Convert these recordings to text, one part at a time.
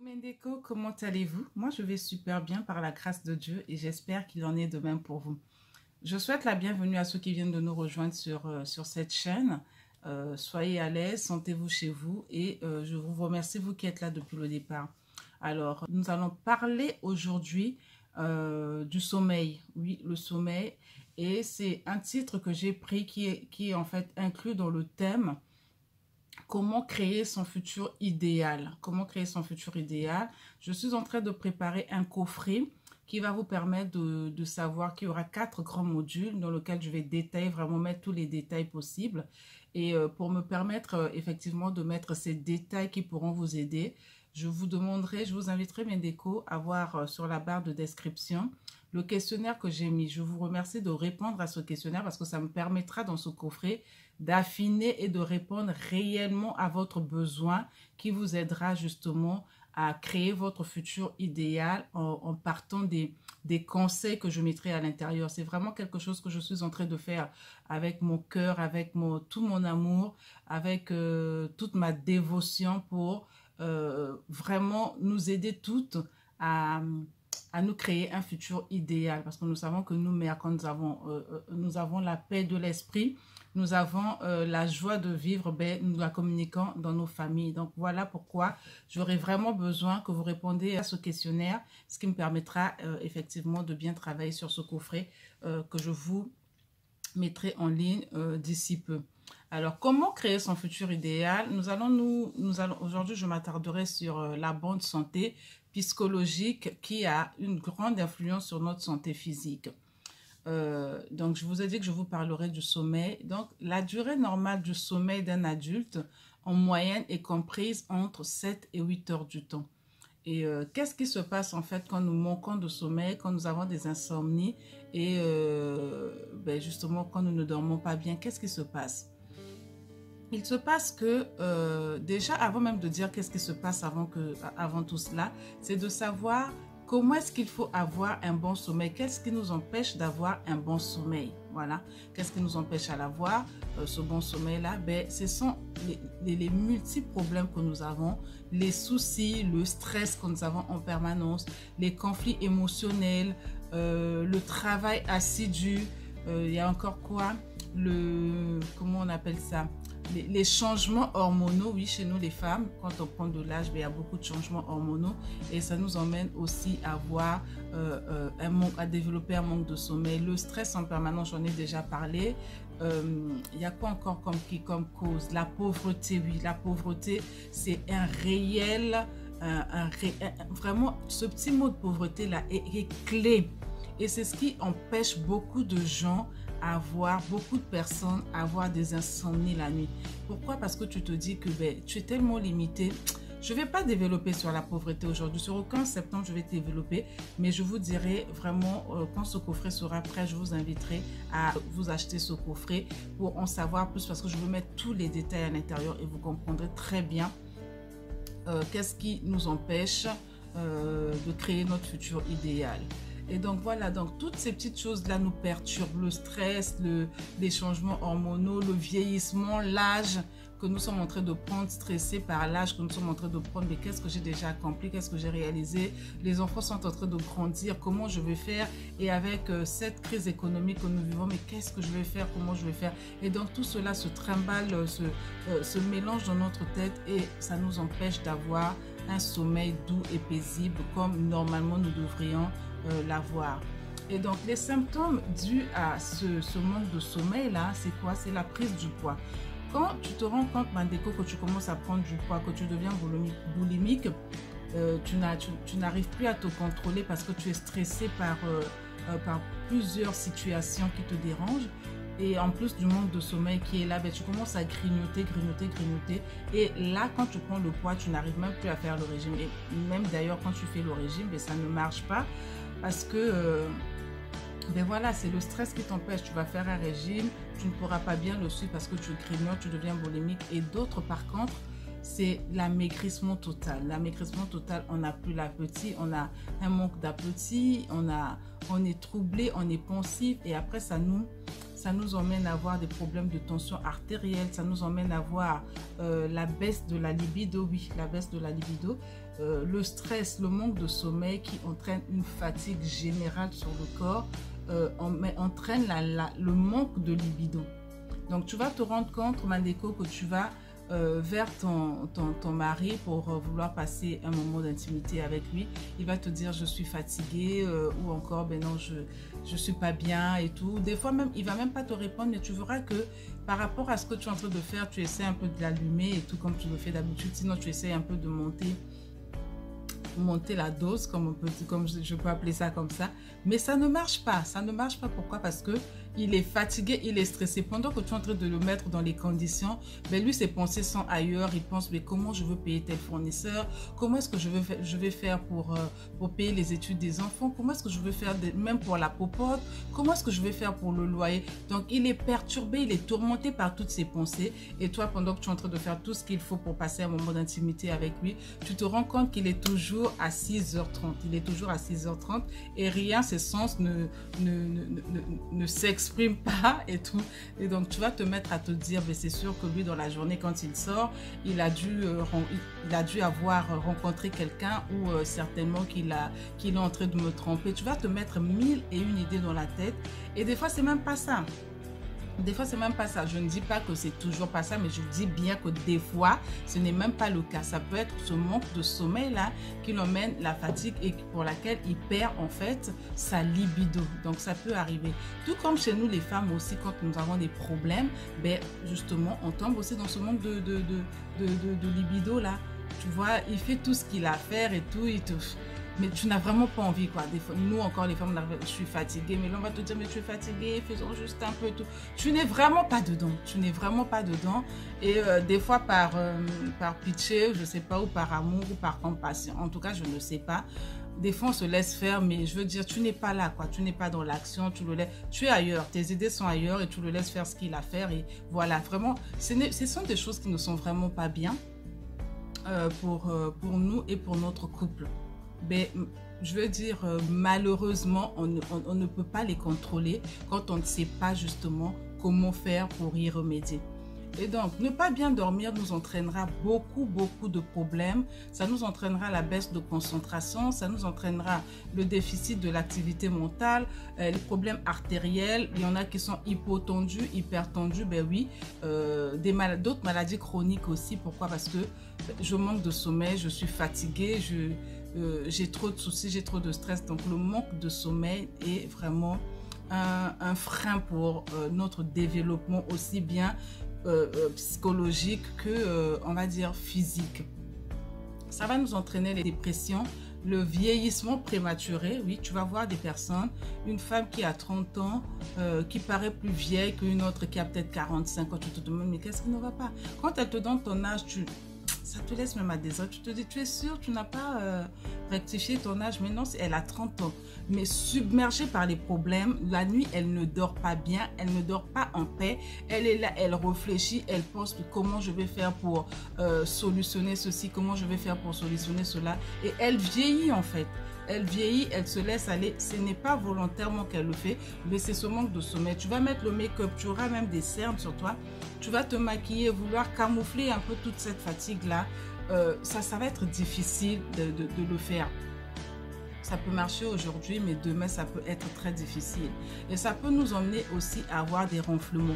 Mendeko, comment allez-vous? Moi, je vais super bien par la grâce de Dieu et j'espère qu'il en est de même pour vous. Je souhaite la bienvenue à ceux qui viennent de nous rejoindre sur cette chaîne. Soyez à l'aise, sentez-vous chez vous et je vous remercie, vous qui êtes là depuis le départ. Alors, nous allons parler aujourd'hui du sommeil. Oui, le sommeil. Et c'est un titre que j'ai pris qui est en fait inclus dans le thème comment créer son futur idéal. Comment créer son futur idéal. Je suis en train de préparer un coffret qui va vous permettre de savoir qu'il y aura 4 grands modules dans lesquels je vais détailler, vraiment mettre tous les détails possibles. Et pour me permettre effectivement de mettre ces détails qui pourront vous aider, je vous inviterai Mendeko à voir sur la barre de description le questionnaire que j'ai mis. Je vous remercie de répondre à ce questionnaire parce que ça me permettra dans ce coffret d'affiner et de répondre réellement à votre besoin qui vous aidera justement à créer votre futur idéal en partant des conseils que je mettrai à l'intérieur. C'est vraiment quelque chose que je suis en train de faire avec mon cœur, avec tout mon amour, avec toute ma dévotion pour vraiment nous aider toutes à nous créer un futur idéal. Parce que nous savons que nous, mères, quand nous avons la paix de l'esprit, nous avons la joie de vivre, nous la communiquons dans nos familles. Donc voilà pourquoi j'aurai vraiment besoin que vous répondez à ce questionnaire, ce qui me permettra effectivement de bien travailler sur ce coffret que je vous mettrai en ligne d'ici peu. Alors, comment créer son futur idéal? Aujourd'hui, je m'attarderai sur la bonne santé psychologique qui a une grande influence sur notre santé physique. Donc, je vous ai dit que je vous parlerai du sommeil. Donc, la durée normale du sommeil d'un adulte, en moyenne, est comprise entre 7 et 8 heures du temps. Et qu'est-ce qui se passe en fait quand nous manquons de sommeil, quand nous avons des insomnies et justement quand nous ne dormons pas bien? Qu'est-ce qui se passe? Il se passe que déjà avant même de dire qu'est-ce qui se passe avant tout cela, c'est de savoir comment est-ce qu'il faut avoir un bon sommeil. Qu'est-ce qui nous empêche d'avoir un bon sommeil? Voilà. Qu'est-ce qui nous empêche à l'avoir, ce bon sommeil-là? Ce sont les multiples problèmes que nous avons, les soucis, le stress que nous avons en permanence, les conflits émotionnels, le travail assidu. Il y a encore quoi? Comment on appelle ça? Les changements hormonaux, oui, chez nous les femmes, quand on prend de l'âge, il y a beaucoup de changements hormonaux et ça nous emmène aussi à avoir à développer un manque de sommeil. Le stress en permanence, j'en ai déjà parlé. Il y a quoi encore comme cause? La pauvreté, oui, la pauvreté, c'est un réel, vraiment, ce petit mot de pauvreté là est clé et c'est ce qui empêche beaucoup de gens beaucoup de personnes à avoir des insomnies la nuit. Pourquoi? Parce que tu te dis que tu es tellement limité. Je ne vais pas développer sur la pauvreté aujourd'hui. Sur aucun septembre, je vais développer. Mais je vous dirai vraiment, quand ce coffret sera prêt, je vous inviterai à vous acheter ce coffret pour en savoir plus. Parce que je veux mettre tous les détails à l'intérieur et vous comprendrez très bien qu'est-ce qui nous empêche de créer notre futur idéal. Et donc voilà, donc toutes ces petites choses-là nous perturbent, le stress, les changements hormonaux, le vieillissement, l'âge que nous sommes en train de prendre, stressés par l'âge que nous sommes en train de prendre. Mais qu'est-ce que j'ai déjà accompli, qu'est-ce que j'ai réalisé? Les enfants sont en train de grandir, comment je vais faire? Et avec cette crise économique que nous vivons, mais qu'est-ce que je vais faire, comment je vais faire? Et donc tout cela se trimballe, se mélange dans notre tête et ça nous empêche d'avoir un sommeil doux et paisible comme normalement nous devrions l'avoir. Et donc les symptômes dus à ce manque de sommeil là, c'est quoi? C'est la prise du poids. Quand tu te rends compte, Mendeko, que tu commences à prendre du poids, que tu deviens boulimique, tu n'arrives plus à te contrôler parce que tu es stressé par plusieurs situations qui te dérangent. Et en plus du manque de sommeil qui est là, tu commences à grignoter. Et là, quand tu prends le poids, tu n'arrives même plus à faire le régime. Et même d'ailleurs, quand tu fais le régime, ça ne marche pas. Parce que, voilà, c'est le stress qui t'empêche. Tu vas faire un régime, tu ne pourras pas bien le suivre parce que tu grignotes, tu deviens boulimique. Et d'autres, par contre, c'est l'amaigrissement total. L'amaigrissement total, on n'a plus l'appétit, on a un manque d'appétit, on est troublé, on est pensif. Et après, ça nous emmène à avoir des problèmes de tension artérielle, ça nous emmène à avoir la baisse de la libido, oui, la baisse de la libido. le stress, le manque de sommeil qui entraîne une fatigue générale sur le corps, entraîne le manque de libido. Donc, tu vas te rendre compte, Mandeko, que tu vas vers ton mari pour vouloir passer un moment d'intimité avec lui. Il va te dire, je suis fatiguée ou encore, ben non, je suis pas bien et tout. Des fois, même, il va même pas te répondre, mais tu verras que par rapport à ce que tu es en train de faire, tu essaies un peu de l'allumer et tout comme tu le fais d'habitude. Sinon, tu essaies un peu de monter la dose, comme je peux appeler ça comme ça, mais ça ne marche pas. Ça ne marche pas. Pourquoi? Parce que il est fatigué, il est stressé. Pendant que tu es en train de le mettre dans les conditions, ben lui, ses pensées sont ailleurs. Il pense, mais comment je veux payer tel fournisseur? Comment est-ce que je vais faire pour payer les études des enfants? Comment est-ce que je vais faire même pour la popote? Comment est-ce que je vais faire pour le loyer? Donc, il est perturbé, il est tourmenté par toutes ses pensées. Et toi, pendant que tu es en train de faire tout ce qu'il faut pour passer un moment d'intimité avec lui, tu te rends compte qu'il est toujours à 6h30. Il est toujours à 6h30 et rien, ses sens ne s'expriment pas et tout. Et donc, tu vas te mettre à te dire, mais c'est sûr que lui, dans la journée, quand il sort, il a dû avoir rencontré quelqu'un ou certainement qu'il est en train de me tromper. Tu vas te mettre 1001 idées dans la tête. Et des fois, c'est même pas ça. Des fois, c'est même pas ça. Je ne dis pas que c'est toujours pas ça, mais je dis bien que des fois, ce n'est même pas le cas. Ça peut être ce manque de sommeil-là qui l'emmène la fatigue et pour laquelle il perd en fait sa libido. Donc, ça peut arriver. Tout comme chez nous, les femmes aussi, quand nous avons des problèmes, ben, justement, on tombe aussi dans ce manque de libido-là. Tu vois, il fait tout ce qu'il a à faire et tout, mais tu n'as vraiment pas envie, quoi. Des fois, nous, encore, les femmes, je suis fatiguée. Mais là, on va te dire, mais tu es fatiguée, faisons juste un peu et tout. Tu n'es vraiment pas dedans. Tu n'es vraiment pas dedans. Et des fois, par pitié, je ne sais pas, ou par amour, ou par compassion. En tout cas, je ne sais pas. Des fois, on se laisse faire, mais je veux dire, tu n'es pas là, quoi. Tu n'es pas dans l'action, tu es ailleurs. Tes idées sont ailleurs et tu le laisses faire ce qu'il a à faire. Et voilà, vraiment, ce sont des choses qui ne sont vraiment pas bien pour nous et pour notre couple. Mais je veux dire, malheureusement, on ne peut pas les contrôler quand on ne sait pas justement comment faire pour y remédier. Et donc, ne pas bien dormir nous entraînera beaucoup de problèmes. Ça nous entraînera la baisse de concentration, ça nous entraînera le déficit de l'activité mentale, les problèmes artériels. Il y en a qui sont hypotendus, hypertendus, ben oui. D'autres maladies chroniques aussi. Pourquoi? Parce que je manque de sommeil, je suis fatiguée, j'ai trop de soucis, j'ai trop de stress. Donc, le manque de sommeil est vraiment un frein pour notre développement aussi bien psychologique que, on va dire, physique. Ça va nous entraîner les dépressions, le vieillissement prématuré. Oui, tu vas voir des personnes, une femme qui a 30 ans, qui paraît plus vieille qu'une autre qui a peut-être 45 ans. Tu te demandes, mais qu'est-ce qui ne va pas? Quand elle te donne ton âge, ça te laisse même à désordre. Tu te dis, tu es sûr, tu n'as pas rectifié ton âge? Mais non, elle a 30 ans. Mais submergée par les problèmes, la nuit, elle ne dort pas bien, elle ne dort pas en paix. Elle est là, elle réfléchit, elle pense comment je vais faire pour solutionner ceci, comment je vais faire pour solutionner cela. Et elle vieillit en fait. Elle vieillit, elle se laisse aller. Ce n'est pas volontairement qu'elle le fait, mais c'est ce manque de sommeil. Tu vas mettre le make-up, tu auras même des cernes sur toi. Tu vas te maquiller, vouloir camoufler un peu toute cette fatigue-là. Ça va être difficile de le faire. Ça peut marcher aujourd'hui, mais demain, ça peut être très difficile. Et ça peut nous emmener aussi à avoir des ronflements.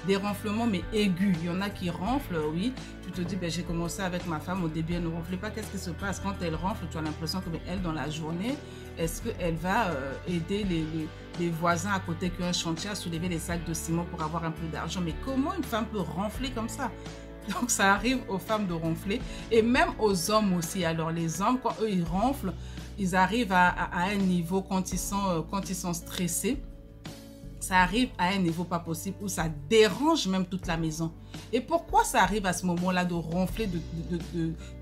Des ronflements, mais aigus. Il y en a qui ronflent, oui. Tu te dis, ben, j'ai commencé avec ma femme, au début, elle ne ronflait pas. Qu'est-ce qui se passe? Quand elle ronfle, tu as l'impression que, ben, elle, dans la journée, est-ce qu'elle va aider les voisins à côté qui ont un chantier à soulever les sacs de ciment pour avoir un peu d'argent? Mais comment une femme peut ronfler comme ça? Donc, ça arrive aux femmes de ronfler et même aux hommes aussi. Alors, les hommes, quand eux, ils ronflent, ils arrivent à un niveau, quand ils sont stressés, ça arrive à un niveau pas possible où ça dérange même toute la maison. Et pourquoi ça arrive à ce moment-là de ronfler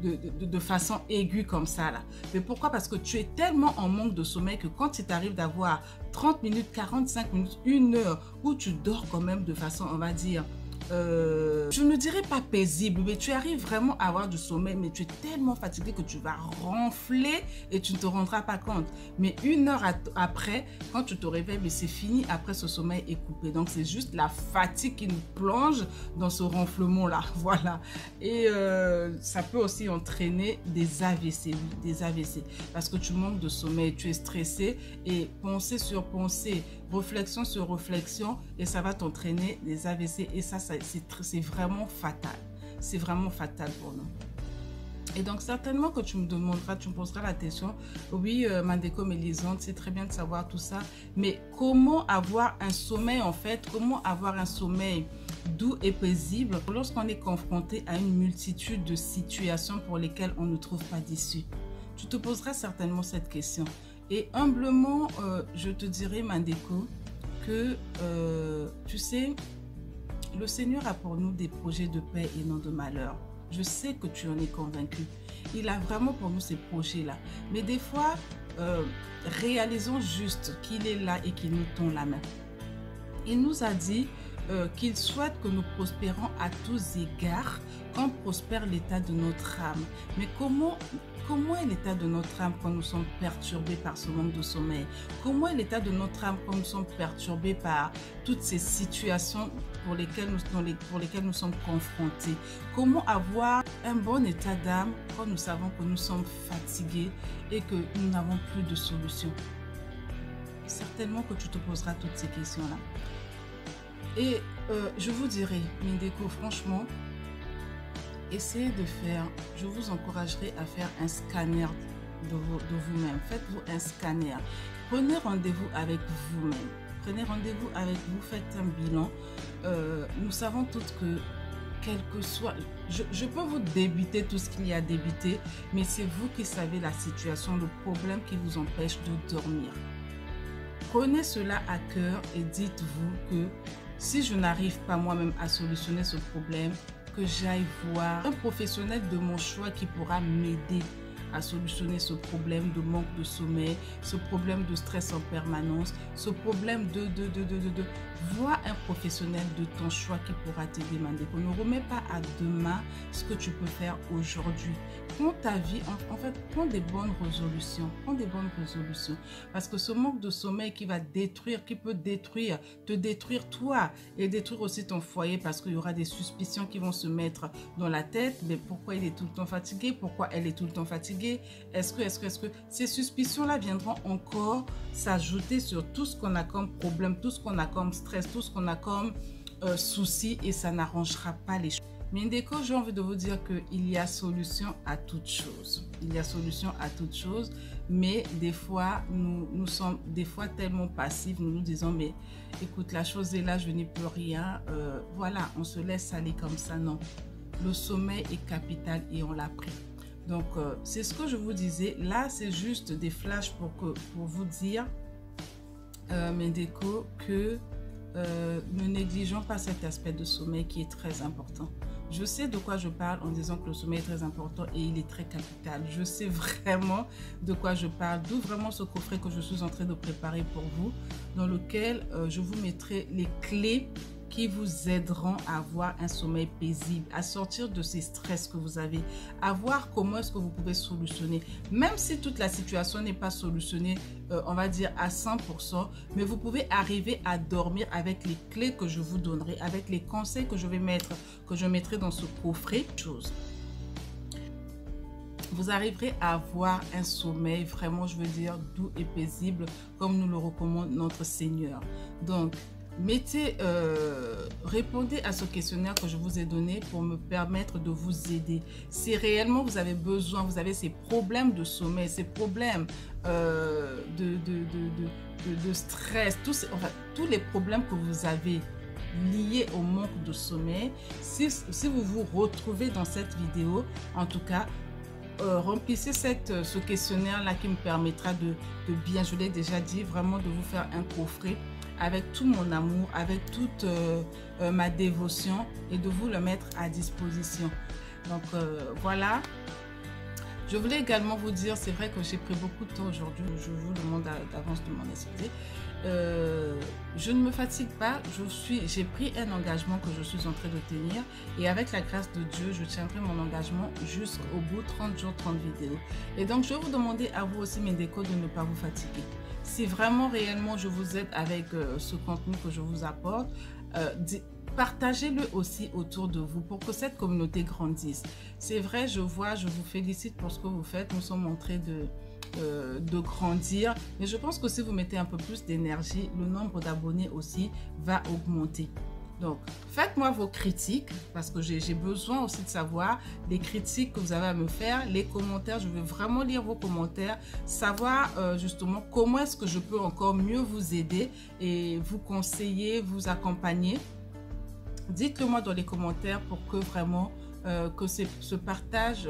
de façon aiguë comme ça là? Mais pourquoi? Parce que tu es tellement en manque de sommeil que quand il t'arrive d'avoir 30 minutes, 45 minutes, 1 heure où tu dors quand même de façon, on va dire, je ne dirais pas paisible, mais tu arrives vraiment à avoir du sommeil, mais tu es tellement fatigué que tu vas ronfler et tu ne te rendras pas compte. Mais 1 heure après, quand tu te réveilles, mais c'est fini, après ce sommeil est coupé. Donc c'est juste la fatigue qui nous plonge dans ce ronflement-là, voilà. Et ça peut aussi entraîner des AVC, des AVC, parce que tu manques de sommeil, tu es stressé et pensée sur pensée, réflexion sur réflexion, et ça va t'entraîner des AVC, et ça c'est vraiment fatal. C'est vraiment fatal pour nous. Et donc certainement que tu me demanderas, tu me poseras la question, oui Mandeko Mélisande, c'est très bien de savoir tout ça, mais comment avoir un sommeil en fait, comment avoir un sommeil doux et paisible lorsqu'on est confronté à une multitude de situations pour lesquelles on ne trouve pas d'issue? Tu te poseras certainement cette question. Et humblement, je te dirai, Mandeko, que tu sais, le Seigneur a pour nous des projets de paix et non de malheur. Je sais que tu en es convaincu. Il a vraiment pour nous ces projets-là. Mais des fois, réalisons juste qu'il est là et qu'il nous tend la main. Il nous a dit qu'il souhaite que nous prospérons à tous égards quand prospère l'état de notre âme. Mais comment est l'état de notre âme quand nous sommes perturbés par ce manque de sommeil? Comment est l'état de notre âme quand nous sommes perturbés par toutes ces situations pour lesquelles nous sommes confrontés? Comment avoir un bon état d'âme quand nous savons que nous sommes fatigués et que nous n'avons plus de solution? Certainement que tu te poseras toutes ces questions-là. Et je vous dirais, Mandeko, franchement, essayez de faire, je vous encouragerai à faire un scanner de vous-même. Faites-vous un scanner. Prenez rendez-vous avec vous-même. Prenez rendez-vous avec vous, faites un bilan. Nous savons toutes que, quel que soit, je peux vous débiter tout ce qu'il y a à débiter, mais c'est vous qui savez la situation, le problème qui vous empêche de dormir. Prenez cela à cœur et dites-vous que si je n'arrive pas moi-même à solutionner ce problème, que j'aille voir un professionnel de mon choix qui pourra m'aider à solutionner ce problème de manque de sommeil, ce problème de stress en permanence, ce problème de vois un professionnel de ton choix qui pourra t'aider, Mandeko. Ne remets pas à demain ce que tu peux faire aujourd'hui. Prends ta vie, en fait, prends des bonnes résolutions. Prends des bonnes résolutions. Parce que ce manque de sommeil qui va détruire, qui peut détruire, te détruire toi et détruire aussi ton foyer, parce qu'il y aura des suspicions qui vont se mettre dans la tête. Mais pourquoi il est tout le temps fatigué? Pourquoi elle est tout le temps fatiguée? Est-ce que ces suspicions-là viendront encore s'ajouter sur tout ce qu'on a comme problème, tout ce qu'on a comme stress, tout ce qu'on a comme souci, et ça n'arrangera pas les choses. Mandeko, j'ai envie de vous dire qu'il y a solution à toutes choses. Il y a solution à toutes choses, mais des fois, nous sommes des fois tellement passifs, nous nous disons, mais écoute, la chose est là, je n'y peux rien. Voilà, on se laisse aller comme ça, non. Le sommeil est capital et on l'a pris. Donc, c'est ce que je vous disais. Là, c'est juste des flashs pour vous dire, Mandeko, que ne négligeons pas cet aspect de sommeil qui est très important. Je sais de quoi je parle en disant que le sommeil est très important et il est très capital. Je sais vraiment de quoi je parle, d'où vraiment ce coffret que je suis en train de préparer pour vous, dans lequel je vous mettrai les clés qui vous aideront à avoir un sommeil paisible, à sortir de ces stress que vous avez, à voir comment est-ce que vous pouvez solutionner. Même si toute la situation n'est pas solutionnée, on va dire à 100%, mais vous pouvez arriver à dormir avec les clés que je vous donnerai, avec les conseils que je vais mettre, que je mettrai dans ce coffret. Vous arriverez à avoir un sommeil vraiment, je veux dire, doux et paisible, comme nous le recommande notre Seigneur. Donc, répondez à ce questionnaire que je vous ai donné pour me permettre de vous aider. Si réellement vous avez besoin, vous avez ces problèmes de sommeil, ces problèmes de stress, tous les problèmes que vous avez liés au manque de sommeil, si vous vous retrouvez dans cette vidéo, en tout cas, remplissez ce questionnaire-là qui me permettra de bien, je l'ai déjà dit, vraiment de vous faire un coffret avec tout mon amour, avec toute ma dévotion, et de vous le mettre à disposition. Donc voilà, Je voulais également vous dire, c'est vrai que j'ai pris beaucoup de temps aujourd'hui, je vous demande d'avance de m'en excuser. Je ne me fatigue pas, j'ai pris un engagement que je suis en train de tenir et avec la grâce de Dieu, je tiendrai mon engagement jusqu'au bout, 30 jours, 30 vidéos. Et donc, je vais vous demander à vous aussi, mes décos, de ne pas vous fatiguer. Si vraiment, réellement, je vous aide avec ce contenu que je vous apporte, partagez-le aussi autour de vous pour que cette communauté grandisse. C'est vrai, je vous félicite pour ce que vous faites. Nous sommes en train de grandir, mais je pense que si vous mettez un peu plus d'énergie, le nombre d'abonnés aussi va augmenter. Donc, faites-moi vos critiques parce que j'ai besoin aussi de savoir les critiques que vous avez à me faire, les commentaires. Je veux vraiment lire vos commentaires, savoir justement comment est-ce que je peux encore mieux vous aider et vous conseiller, vous accompagner. Dites-le moi dans les commentaires pour que vraiment que ce partage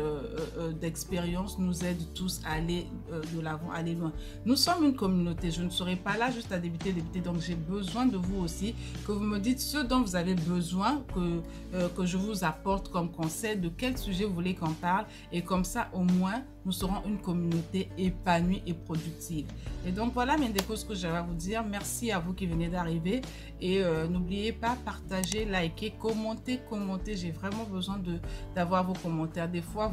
d'expérience nous aide tous à aller de l'avant, aller loin. Nous sommes une communauté, je ne serai pas là juste à débuter, donc j'ai besoin de vous aussi, que vous me dites ce dont vous avez besoin, que je vous apporte comme conseil, de quel sujet vous voulez qu'on parle, et comme ça au moins nous serons une communauté épanouie et productive. Et donc voilà mes décos, ce que j'avais à vous dire. Merci à vous qui venez d'arriver et n'oubliez pas, partager, liker, commenter. J'ai vraiment besoin d'avoir vos commentaires. Des fois,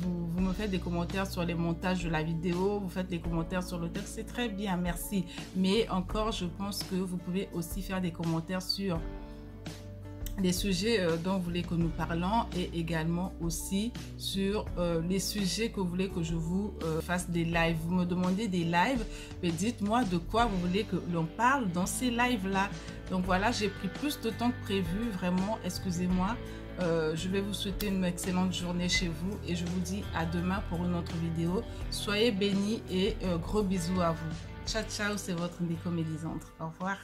vous me faites des commentaires sur les montages de la vidéo, vous faites des commentaires sur le texte, c'est très bien, merci. Mais encore, je pense que vous pouvez aussi faire des commentaires sur les sujets dont vous voulez que nous parlons et également aussi sur les sujets que vous voulez que je vous fasse des lives. Vous me demandez des lives, mais dites-moi de quoi vous voulez que l'on parle dans ces lives-là. Donc voilà, j'ai pris plus de temps que prévu, vraiment, excusez-moi. Je vais vous souhaiter une excellente journée chez vous et je vous dis à demain pour une autre vidéo. Soyez bénis et gros bisous à vous. Ciao, ciao, c'est votre Ndeko Mélisandre. Au revoir.